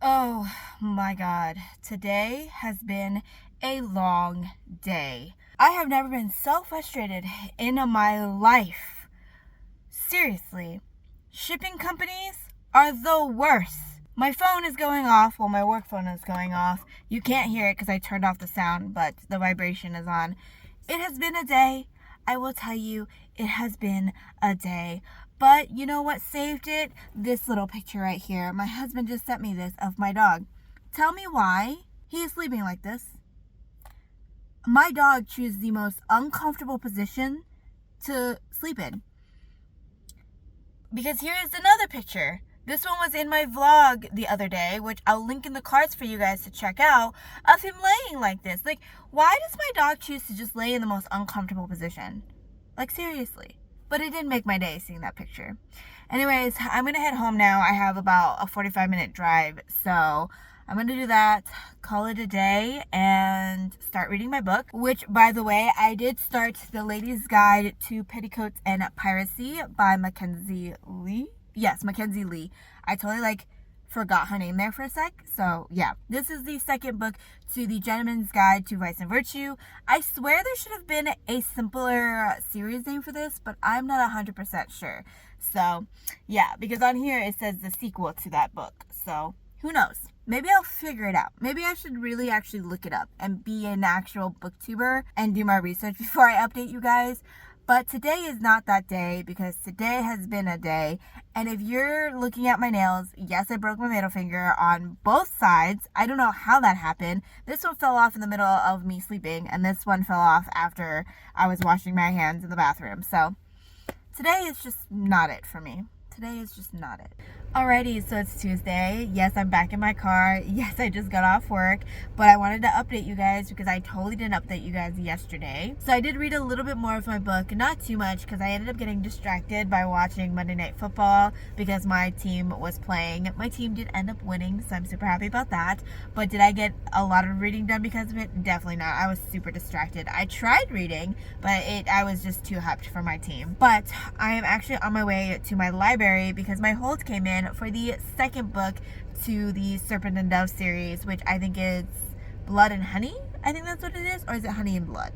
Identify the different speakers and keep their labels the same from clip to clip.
Speaker 1: Oh my God, today has been a long day. I have never been so frustrated in my life. Seriously, shipping companies are the worst. My phone is going off while my work phone is going off. You can't hear it because I turned off the sound, but the vibration is on. It has been a day. I will tell you, it has been a day. But you know what saved it? This little picture right here. My husband just sent me this of my dog. Tell me why he is sleeping like this. My dog chooses the most uncomfortable position to sleep in. Because here's another picture. This one was in my vlog the other day, which I'll link in the cards for you guys to check out, of him laying like this. Like, why does my dog choose to just lay in the most uncomfortable position? Like, seriously. But it did make my day seeing that picture. Anyways, I'm going to head home now. I have about a 45-minute drive, so I'm going to do that, call it a day, and start reading my book, which, by the way, I did start The Lady's Guide to Petticoats and Piracy by Mackenzie Lee. Yes, Mackenzie Lee. I totally, forgot her name there for a sec. So, yeah. This is the second book to The Gentleman's Guide to Vice and Virtue. I swear there should have been a simpler series name for this, but I'm not 100% sure. So, yeah, because on here it says the sequel to that book. So, who knows? Maybe I'll figure it out. Maybe I should really actually look it up and be an actual booktuber and do my research before I update you guys. But today is not that day, because today has been a day. And if you're looking at my nails, yes, I broke my middle finger on both sides. I don't know how that happened. This one fell off in the middle of me sleeping, and this one fell off after I was washing my hands in the bathroom. So today is just not it for me. Today is just not it. Alrighty, so it's Tuesday. Yes, I'm back in my car. Yes, I just got off work, but I wanted to update you guys because I totally didn't update you guys yesterday. So I did read a little bit more of my book, not too much, because I ended up getting distracted by watching Monday Night Football because my team was playing. My team did end up winning, so I'm super happy about that. But did I get a lot of reading done because of it? Definitely not. I was super distracted. I tried reading, but I was just too hyped for my team. But I am actually on my way to my library because my hold came in for the second book to the Serpent and Dove series, which I think is Blood and Honey. I think that's what it is. Or is it Honey and Blood?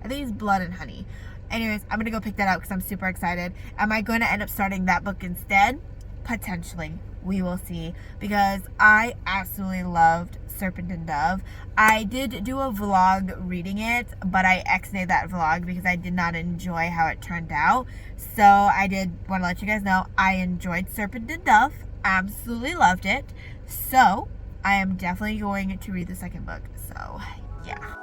Speaker 1: I think it's Blood and Honey. Anyways, I'm going to go pick that up because I'm super excited. Am I going to end up starting that book instead? Potentially. We will see. Because I absolutely loved Serpent and Dove. I did do a vlog reading it, but I exited that vlog because I did not enjoy how it turned out. So I did want to let you guys know I enjoyed Serpent and Dove. Absolutely loved it. So I am definitely going to read the second book. So yeah.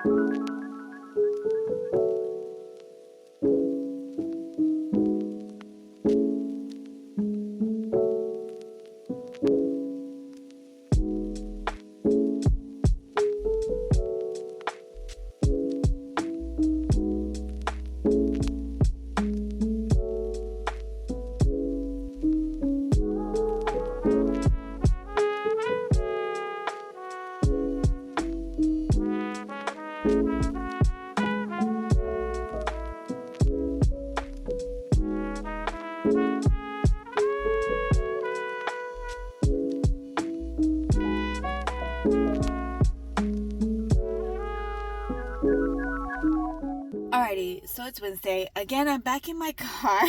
Speaker 1: Alrighty, so it's Wednesday. Again, I'm back in my car.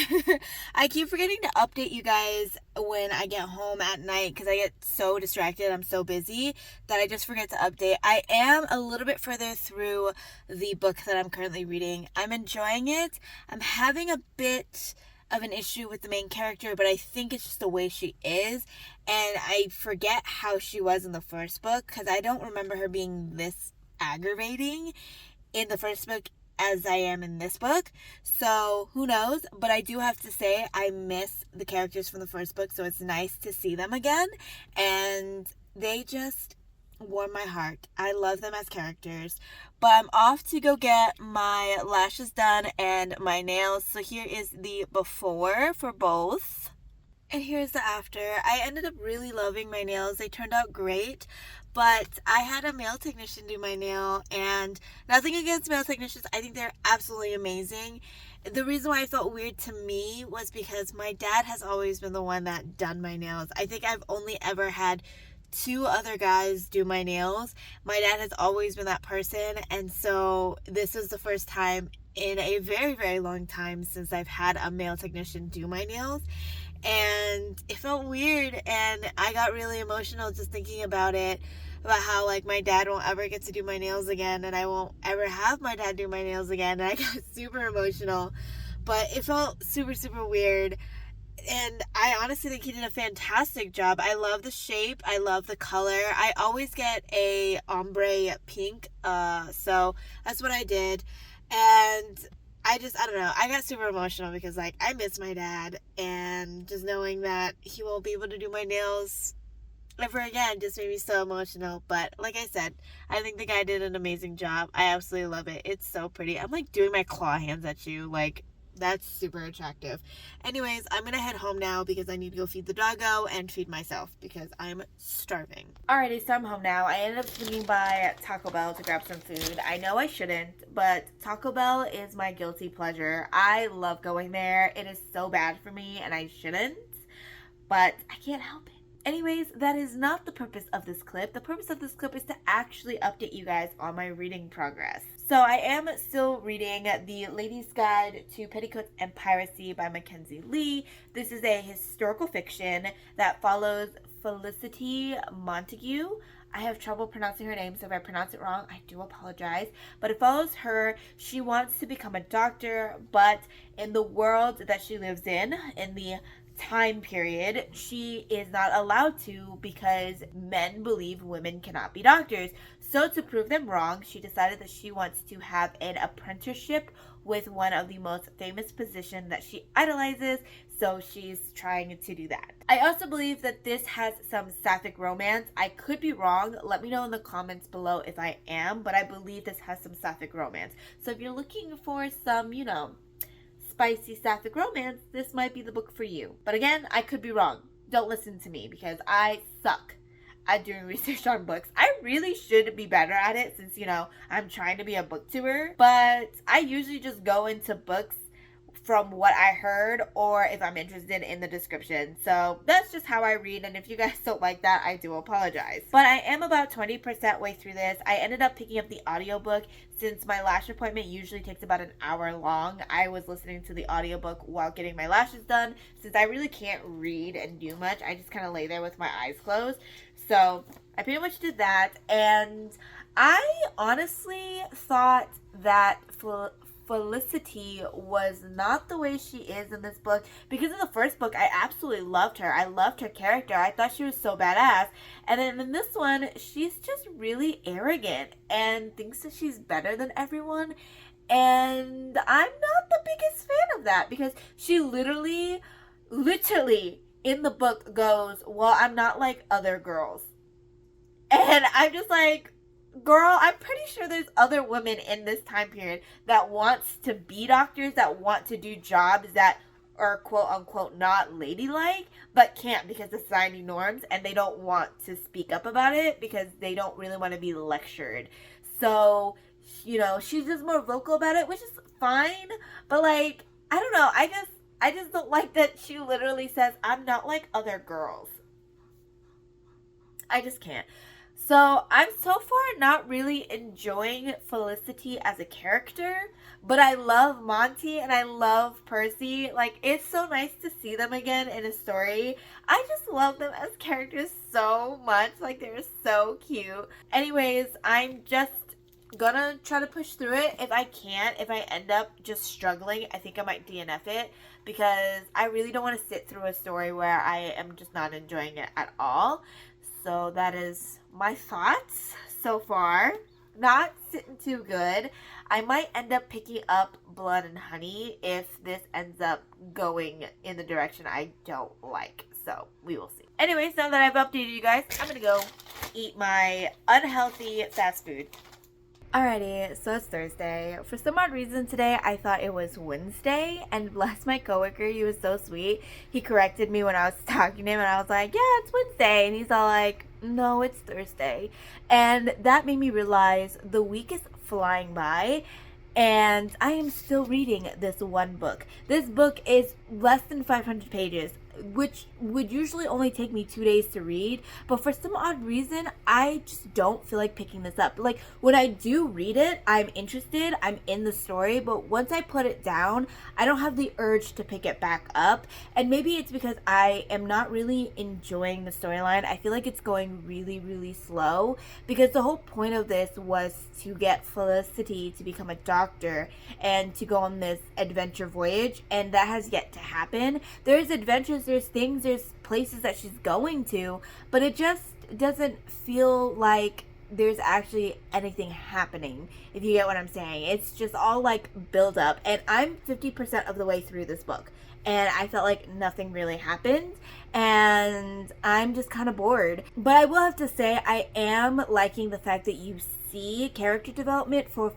Speaker 1: I keep forgetting to update you guys when I get home at night because I get so distracted. I'm so busy that I just forget to update. I am a little bit further through the book that I'm currently reading. I'm enjoying it. I'm having a bit of an issue with the main character, but I think it's just the way she is. And I forget how she was in the first book because I don't remember her being this aggravating in the first book as I am in this book. So who knows, but I do have to say I miss the characters from the first book, so it's nice to see them again, and they just warm my heart. I love them as characters, But I'm off to go get my lashes done and my nails. So here is the before for both. And here's the after. I ended up really loving my nails. They turned out great. But I had a male technician do my nail, and nothing against male technicians. I think they're absolutely amazing. The reason why it felt weird to me was because my dad has always been the one that done my nails. I think I've only ever had two other guys do my nails. My dad has always been that person, and so this was the first time in a very, very long time since I've had a male technician do my nails. And it felt weird, and I got really emotional just thinking about it, about how like my dad won't ever get to do my nails again, and I won't ever have my dad do my nails again, and I got super emotional. But it felt super, super weird, and I honestly think he did a fantastic job. I love the shape, I love the color. I always get a ombre pink, so that's what I did. And I don't know, I got super emotional because like I miss my dad, and just knowing that he won't be able to do my nails ever again just made me so emotional. But like I said, I think the guy did an amazing job. I absolutely love it. It's so pretty. I'm like doing my claw hands at you, like that's super attractive. Anyways, I'm gonna head home now because I need to go feed the doggo and feed myself because I'm starving. Alrighty, so I'm home now. I ended up swinging by Taco Bell to grab some food. I know I shouldn't, but Taco Bell is my guilty pleasure. I love going there. It is so bad for me and I shouldn't, but I can't help it. Anyways, that is not the purpose of this clip. The purpose of this clip is to actually update you guys on my reading progress. So I am still reading The Lady's Guide to Petticoats and Piracy by Mackenzie Lee. This is a historical fiction that follows Felicity Montague. I have trouble pronouncing her name, so if I pronounce it wrong, I do apologize. But it follows her. She wants to become a doctor, but in the world that she lives in the time period, she is not allowed to because men believe women cannot be doctors. So to prove them wrong, she decided that she wants to have an apprenticeship with one of the most famous physicians that she idolizes. So she's trying to do that. I also believe that this has some sapphic romance. I could be wrong. Let me know in the comments below if I am, but I believe this has some sapphic romance. So if you're looking for some, spicy sapphic romance, this might be the book for you. But again, I could be wrong. Don't listen to me because I suck at doing research on books. I really should be better at it since, I'm trying to be a booktuber. But I usually just go into books from what I heard or if I'm interested in the description. So that's just how I read, and if you guys don't like that, I do apologize. But I am about 20% way through this. I ended up picking up the audiobook since my lash appointment usually takes about an hour long. I was listening to the audiobook while getting my lashes done since I really can't read and do much. I just kind of lay there with my eyes closed. So I pretty much did that, and I honestly thought that Felicity was not the way she is in this book. Because in the first book, I absolutely loved her. I loved her character. I thought she was so badass. And then in this one, she's just really arrogant and thinks that she's better than everyone. And I'm not the biggest fan of that because she literally in the book goes, well, I'm not like other girls. And I'm just like, girl, I'm pretty sure there's other women in this time period that wants to be doctors, that want to do jobs that are quote unquote not ladylike, but can't because of society norms, and they don't want to speak up about it because they don't really want to be lectured. So, she's just more vocal about it, which is fine, but like, I don't know, I just don't like that she literally says, I'm not like other girls. I just can't. So I'm so far not really enjoying Felicity as a character, but I love Monty and I love Percy. Like, it's so nice to see them again in a story. I just love them as characters so much. Like, they're so cute. Anyways, I'm just gonna try to push through it if I can. If I end up just struggling, I think I might DNF it because I really don't want to sit through a story where I am just not enjoying it at all. So that is my thoughts so far. Not sitting too good. I might end up picking up Blood and Honey if this ends up going in the direction I don't like. So we will see. Anyways, now that I've updated you guys, I'm gonna go eat my unhealthy fast food. Alrighty, so it's Thursday. For some odd reason today, I thought it was Wednesday, and bless my coworker, he was so sweet. He corrected me when I was talking to him, and I was like, "Yeah, it's Wednesday," and he's all like, "No, it's Thursday," and that made me realize the week is flying by, and I am still reading this one book. This book is less than 500 pages, which would usually only take me 2 days to read, but for some odd reason I just don't feel like picking this up. Like, when I do read it, I'm interested, I'm in the story, but once I put it down, I don't have the urge to pick it back up. And maybe it's because I am not really enjoying the storyline. I feel like it's going really, really slow, because the whole point of this was to get Felicity to become a doctor and to go on this adventure voyage, and that has yet to happen. There's adventures, there's things, there's places that she's going to, but it just doesn't feel like there's actually anything happening, if you get what I'm saying. It's just all like build up, and I'm 50% of the way through this book, and I felt like nothing really happened, and I'm just kind of bored. But I will have to say, I am liking the fact that you see character development for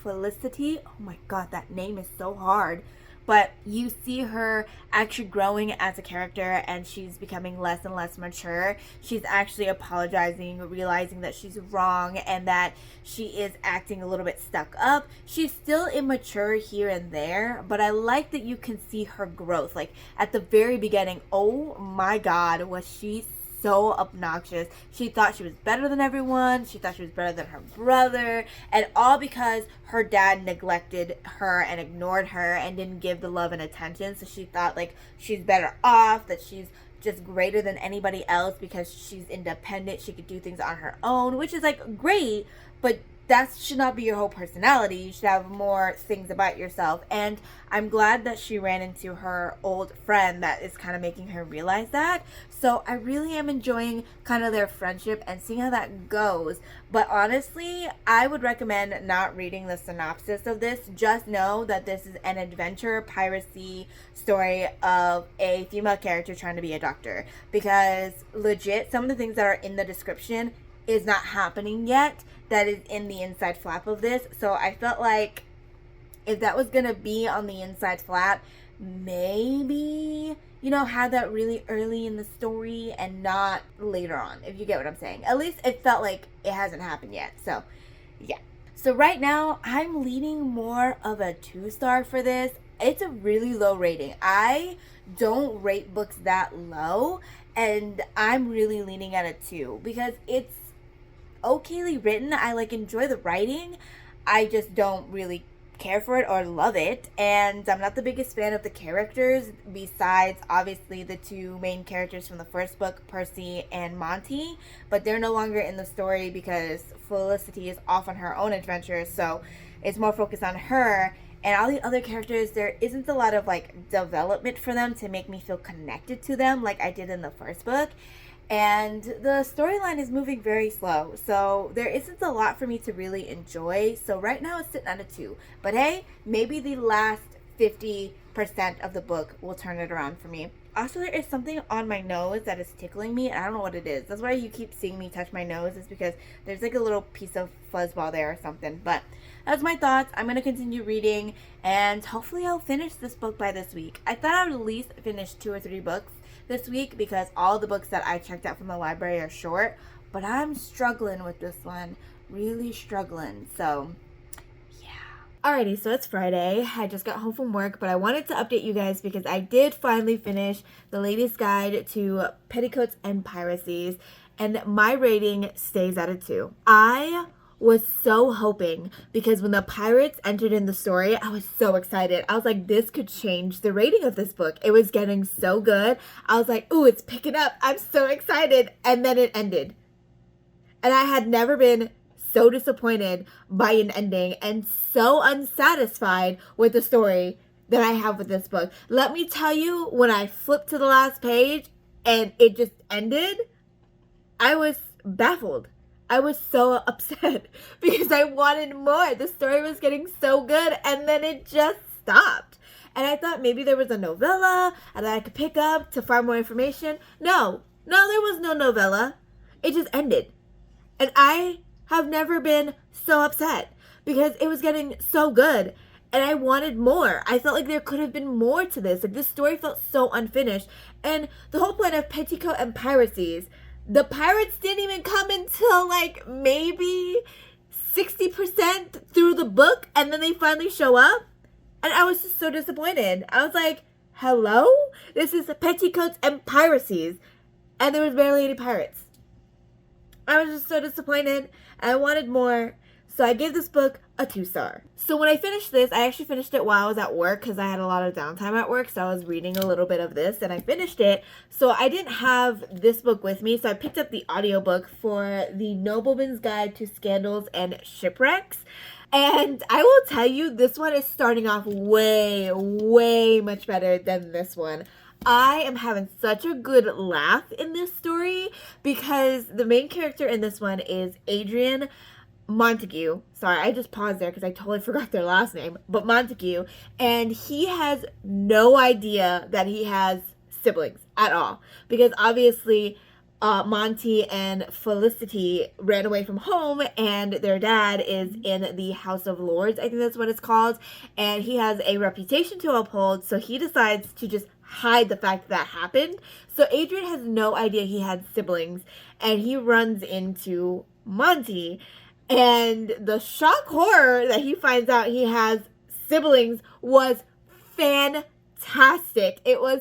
Speaker 1: Felicity. Oh my god, that name is so hard. But you see her actually growing as a character, and she's becoming less and less mature. She's actually apologizing, realizing that she's wrong, and that she is acting a little bit stuck up. She's still immature here and there, but I like that you can see her growth. Like, at the very beginning, oh my god, was she so obnoxious. She thought she was better than everyone. She thought she was better than her brother. And all because her dad neglected her and ignored her and didn't give the love and attention. So she thought like she's better off, that she's just greater than anybody else because she's independent. She could do things on her own, which is like great, but that should not be your whole personality. You should have more things about yourself. And I'm glad that she ran into her old friend that is kind of making her realize that. So I really am enjoying kind of their friendship and seeing how that goes. But honestly, I would recommend not reading the synopsis of this. Just know that this is an adventure piracy story of a female character trying to be a doctor. Because legit, some of the things that are in the description is not happening yet. That is in the inside flap of this. So I felt like if that was gonna be on the inside flap, maybe, have that really early in the story and not later on, if you get what I'm saying. At least it felt like it hasn't happened yet. So yeah. So right now I'm leaning more of a 2-star for this. It's a really low rating. I don't rate books that low, and I'm really leaning at a 2 because it's okayly written. I enjoy the writing. I just don't really care for it or love it, and I'm not the biggest fan of the characters, besides obviously the two main characters from the first book, Percy and Monty, but they're no longer in the story because Felicity is off on her own adventures, so it's more focused on her. And all the other characters, there isn't a lot of development for them to make me feel connected to them like I did in the first book. And the storyline is moving very slow, so there isn't a lot for me to really enjoy. So right now it's sitting at a 2. But hey, maybe the last 50% of the book will turn it around for me. Also, there is something on my nose that is tickling me, and I don't know what it is. That's why you keep seeing me touch my nose, is because there's a little piece of fuzzball there or something. But that's my thoughts. I'm going to continue reading, and hopefully I'll finish this book by this week. I thought I would at least finish 2 or 3 books this week because all the books that I checked out from the library are short, but I'm struggling with this one, really struggling. So yeah. Alrighty, so it's Friday. I just got home from work, but I wanted to update you guys because I did finally finish the latest guide to petticoats and piracies, and my rating stays at a 2. I was so hoping, because when the pirates entered in the story, I was so excited. I was like, this could change the rating of this book. It was getting so good. I was like, ooh, it's picking up. I'm so excited. And then it ended. And I had never been so disappointed by an ending and so unsatisfied with the story that I have with this book. Let me tell you, when I flipped to the last page and it just ended, I was baffled. I was so upset because I wanted more. The story was getting so good, and then it just stopped. And I thought maybe there was a novella and I could pick up to find more information. No, there was no novella. It just ended. And I have never been so upset. because it was getting so good. And I wanted more. I felt like there could have been more to this. Like, this story felt so unfinished. And the whole point of Petticoat and Piracies, the pirates didn't even come until like maybe 60% through the book, and then they finally show up. And I was just so disappointed. I was like, hello? This is Petticoats and Piracies. And there was barely any pirates. I was just so disappointed. I wanted more. So I gave this book a 2-star. So when I finished this, I actually finished it while I was at work because I had a lot of downtime at work. So I was reading a little bit of this and I finished it. So I didn't have this book with me. So I picked up the audiobook for The Nobleman's Guide to Scandals and Shipwrecks. And I will tell you, this one is starting off way, way much better than this one. I am having such a good laugh in this story because the main character in this one is Adrian Montague. Sorry, I just paused there because I totally forgot their last name. But Montague. And he has no idea that he has siblings at all. Because obviously Monty and Felicity ran away from home and their dad is in the House of Lords. I think that's what it's called. And he has a reputation to uphold. So he decides to just hide the fact that happened. So Adrian has no idea he had siblings. And he runs into Monty. And the shock horror that he finds out he has siblings was fantastic. It was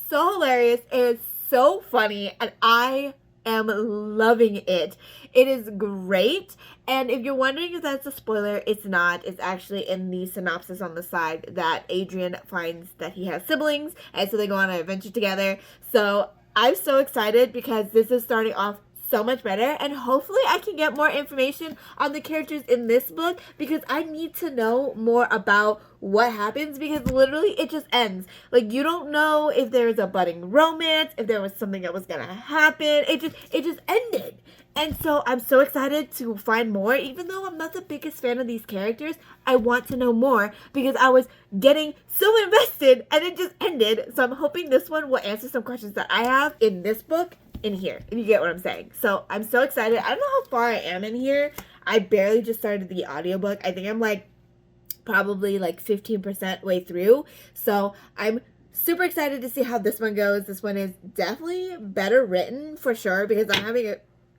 Speaker 1: so hilarious. It was so funny. And I am loving it. It is great. And if you're wondering if that's a spoiler, it's not. It's actually in the synopsis on the side that Adrian finds that he has siblings. And so they go on an adventure together. So I'm so excited because this is starting off so much better, and hopefully I can get more information on the characters in this book because I need to know more about what happens because literally it just ends. Like, you don't know if there's a budding romance, if there was something that was gonna happen. It just ended. And so I'm so excited to find more. Even though I'm not the biggest fan of these characters, I want to know more because I was getting so invested and it just ended. So I'm hoping this one will answer some questions that I have in this book in here, if you get what I'm saying. So I'm so excited. I don't know how far I am in here. I barely just started the audiobook. I think I'm like probably like 15% way through. So I'm super excited to see how this one goes. This one is definitely better written for sure because I'm having a...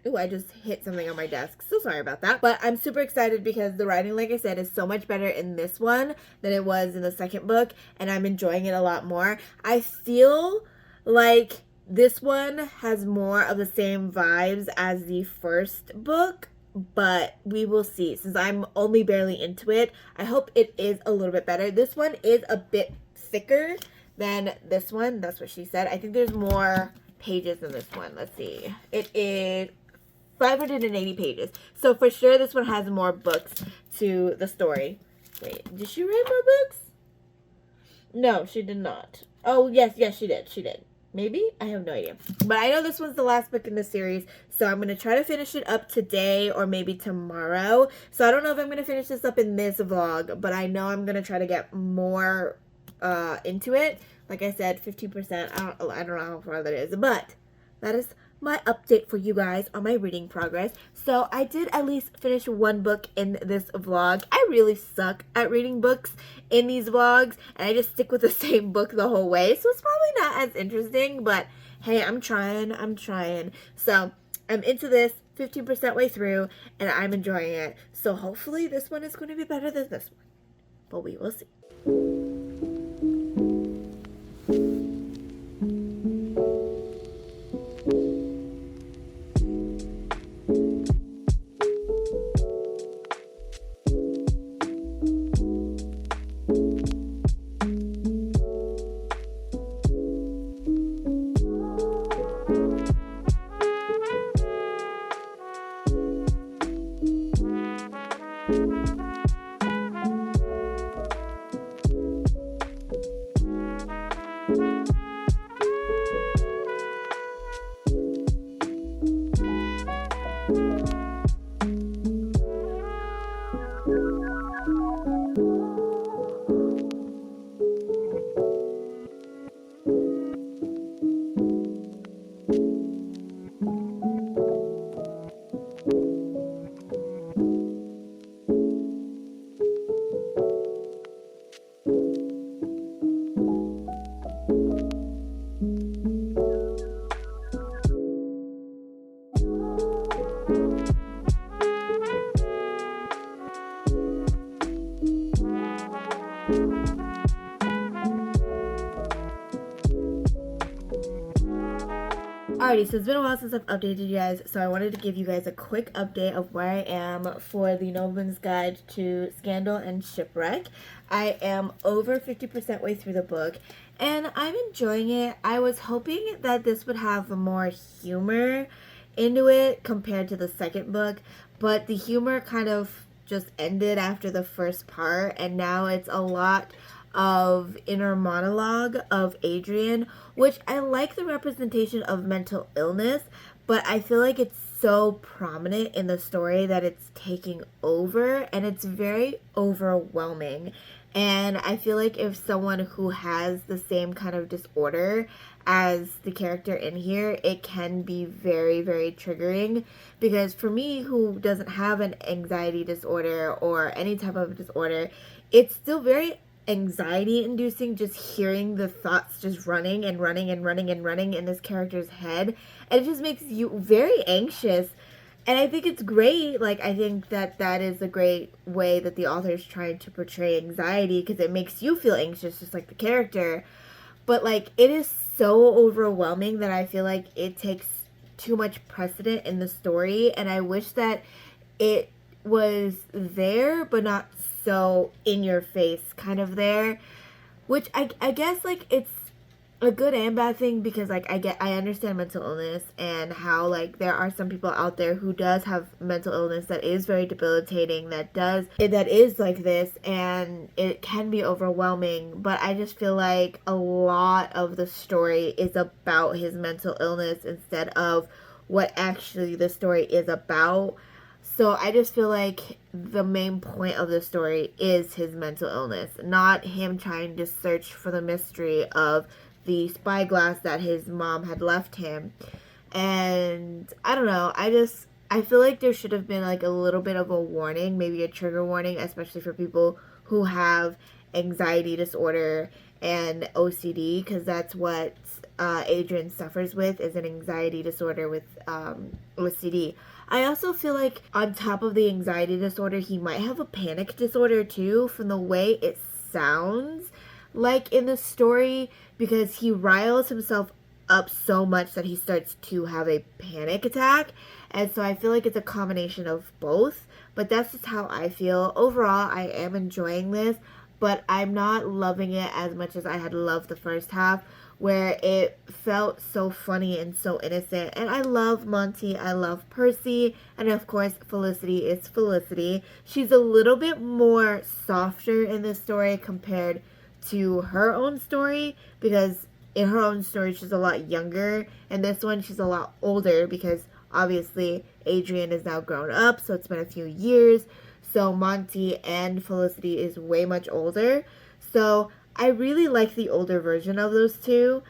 Speaker 1: Ooh, I just hit something on my desk. So sorry about that. But I'm super excited because the writing, like I said, is so much better in this one than it was in the second book. And I'm enjoying it a lot more. I feel like this one has more of the same vibes as the first book, but we will see. Since I'm only barely into it, I hope it is a little bit better. This one is a bit thicker than this one. That's what she said. I think there's more pages in this one. Let's see. It is 580 pages. So for sure this one has more books to the story. Wait, did she write more books? No, she did not. Oh, yes, she did. She did. Maybe? I have no idea. But I know this one's the last book in the series, so I'm going to try to finish it up today or maybe tomorrow. So I don't know if I'm going to finish this up in this vlog, but I know I'm going to try to get more into it. Like I said, 15%. I don't know how far that is, but that is my update for you guys on my reading progress. So I did at least finish one book in this vlog. I really suck at reading books in these vlogs, and I just stick with the same book the whole way. So it's probably not as interesting, but hey, I'm trying. So I'm into this 15% way through, and I'm enjoying it. So hopefully this one is going to be better than this one, but we will see. Alrighty, so it's been a while since I've updated you guys, so I wanted to give you guys a quick update of where I am for the Nobleman's Guide to Scandal and Shipwreck. I am over 50% way through the book, and I'm enjoying it. I was hoping that this would have more humor into it compared to the second book, but the humor kind of just ended after the first part, and now it's a lot of inner monologue of Adrian, which I like the representation of mental illness, but I feel like it's so prominent in the story that it's taking over, and it's very overwhelming. And I feel like if someone who has the same kind of disorder as the character in here, it can be very, very triggering. Because for me, who doesn't have an anxiety disorder or any type of disorder, it's still very anxiety inducing just hearing the thoughts just running and running and running and running in this character's head, and it just makes you very anxious. And I think it's great. Like, I think that is a great way that the author is trying to portray anxiety, because it makes you feel anxious just like the character. But like, it is so overwhelming that I feel like it takes too much precedent in the story, and I wish that it was there but not so in your face kind of there, which I guess like it's a good and bad thing, because like I understand mental illness and how like there are some people out there who does have mental illness that is very debilitating, that is like this, and it can be overwhelming. But I just feel like a lot of the story is about his mental illness instead of what actually the story is about. So I just feel like the main point of the story is his mental illness, not him trying to search for the mystery of the spyglass that his mom had left him. And I don't know, I feel like there should have been like a little bit of a warning, maybe a trigger warning, especially for people who have anxiety disorder and OCD, because that's what Adrian suffers with, is an anxiety disorder with OCD. I also feel like on top of the anxiety disorder, he might have a panic disorder too, from the way it sounds like in the story, because he riles himself up so much that he starts to have a panic attack. And so I feel like it's a combination of both, but that's just how I feel. Overall, I am enjoying this, but I'm not loving it as much as I had loved the first half, where it felt so funny and so innocent. And I love Monty, I love Percy, and of course Felicity is Felicity. She's a little bit more softer in this story compared to her own story, because in her own story she's a lot younger, and this one she's a lot older, because obviously Adrian is now grown up, so it's been a few years. So Monty and Felicity is way much older. So I really like the older version of those two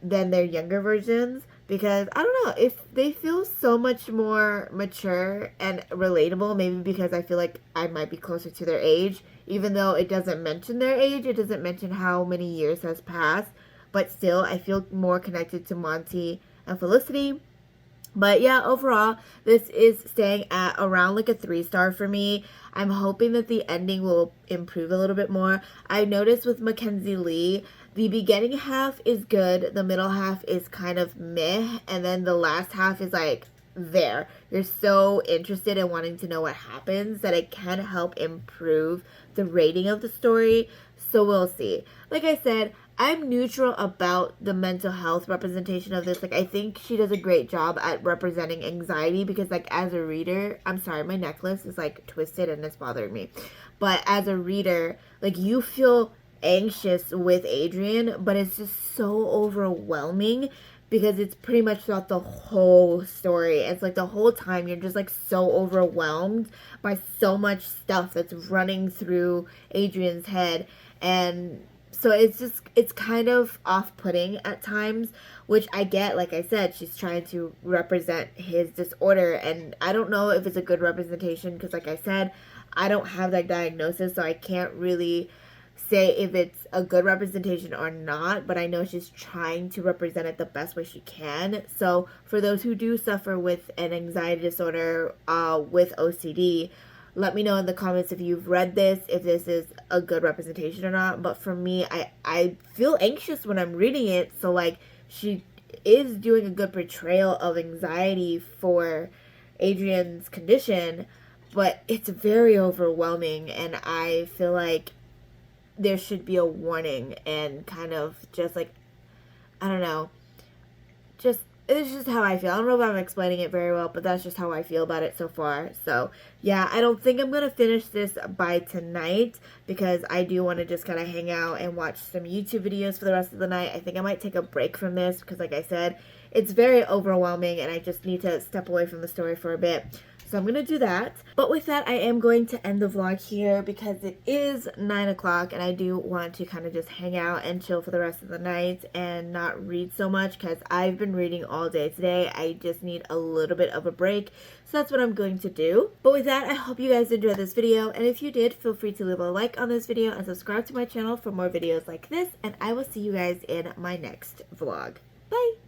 Speaker 1: than their younger versions, because I don't know, if they feel so much more mature and relatable, maybe because I feel like I might be closer to their age, even though it doesn't mention their age, it doesn't mention how many years has passed, but still I feel more connected to Monty and Felicity. But yeah, overall, this is staying at around like a 3-star for me. I'm hoping that the ending will improve a little bit more. I noticed with Mackenzie Lee, the beginning half is good, the middle half is kind of meh, and then the last half is like there. You're so interested in wanting to know what happens that it can help improve the rating of the story. So we'll see. Like I said, I'm neutral about the mental health representation of this. Like, I think she does a great job at representing anxiety, because like as a reader, I'm sorry, my necklace is like twisted and it's bothering me. But as a reader, like, you feel anxious with Adrian, but it's just so overwhelming, because it's pretty much throughout the whole story. It's like the whole time you're just like so overwhelmed by so much stuff that's running through Adrian's head. And so it's kind of off-putting at times, which I get. Like I said, she's trying to represent his disorder, and I don't know if it's a good representation, because like I said, I don't have that diagnosis, so I can't really say if it's a good representation or not, but I know she's trying to represent it the best way she can. So for those who do suffer with an anxiety disorder with OCD, Let me know in the comments if you've read this, if this is a good representation or not. But for me, I feel anxious when I'm reading it. So, like, she is doing a good portrayal of anxiety for Adrian's condition, but it's very overwhelming, and I feel like there should be a warning and kind of just like, I don't know, just it's just how I feel. I don't know if I'm explaining it very well, but that's just how I feel about it so far. So yeah, I don't think I'm gonna finish this by tonight because I do want to just kind of hang out and watch some YouTube videos for the rest of the night. I think I might take a break from this because, like I said, it's very overwhelming and I just need to step away from the story for a bit. So I'm going to do that. But with that, I am going to end the vlog here because it is 9 o'clock and I do want to kind of just hang out and chill for the rest of the night and not read so much because I've been reading all day today. I just need a little bit of a break. So that's what I'm going to do. But with that, I hope you guys enjoyed this video. And if you did, feel free to leave a like on this video and subscribe to my channel for more videos like this. And I will see you guys in my next vlog. Bye!